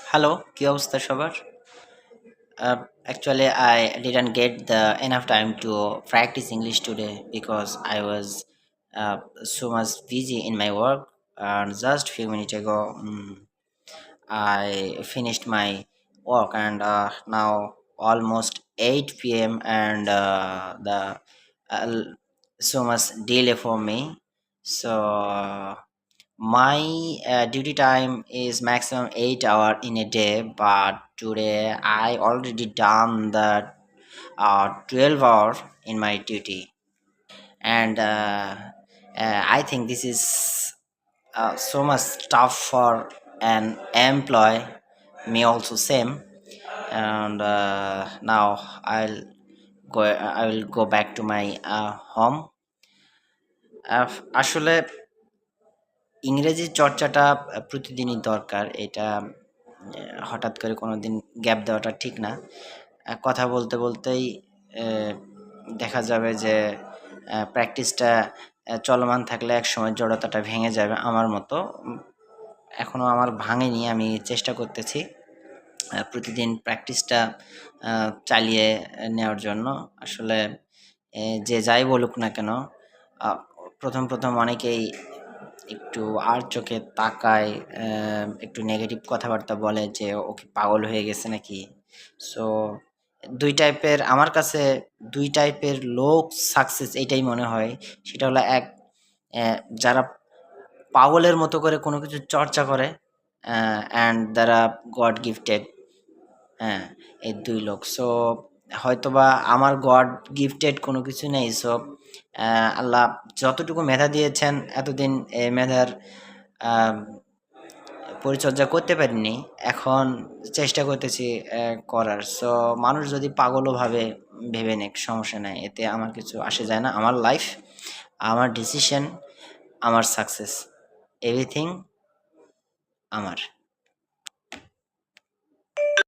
Hello, কি অবস্থা সবার? Actually, I didn't get the enough time to practice English today because I was so much busy in my work. And just few minutes ago, I finished my work, and now almost 8 p.m. and the uh, so much delay for me. So my duty time is maximum 8 hour in a day, but today I already done the 12 hour in my duty, and I think this is so much tough for an employee. Me also same, and now I will go back to my home. আসলে ইংরেজি চর্চাটা প্রতিদিনই দরকার। এটা হঠাৎ করে কোনোদিন gap দেওয়াটা ঠিক না। কথা বলতে বলতেই অ্যা দেখা যাবে যে প্র্যাকটিসটা চলমান থাকলে একসময় জড়তাটা ভেঙে যাবে আমার মতো। এখনও আমার ভাঙেনি। আমি চেষ্টা করতেছি প্রতিদিন প্র্যাকটিসটা চালিয়ে নেওয়ার জন্য। আসলে যে যাই বলুক না কেন, আ ১ম অনেকেই একটু আর চোখে তাকায়, একটু নেগেটিভ কথাবার্তা বলে যে, "ও কি পাগল হয়ে গেছে নাকি?" সো ২ টাইপের আমার কাছে ২ টাইপের লোক সাকসেস এইটাই মনে হয়। সেটা হলো অ্যা যারা পাগলের মতো করে কোনো কিছু চর্চা করে, অ্যান্ড যারা গড গিফটেড, হ্যাঁ? এই ২ লোক। সো হয়তোবা আমার গড গিফটেড কোনো কিছু নেই। সো আল্লাহ যতটুকু মেধা দিয়েছেন এতদিন এই মেধার আম পরিচর্যা করতে পারিনি। এখন চেষ্টা করতেছি করার। সো মানুষ যদি পাগলও ভেবে নিক, সমস্যা নাই। এতে আমার কিছু আসে যায় না। আমার লাইফ, আমার ডিসিশন, আমার সাকসেস, এভরিথিং আমার।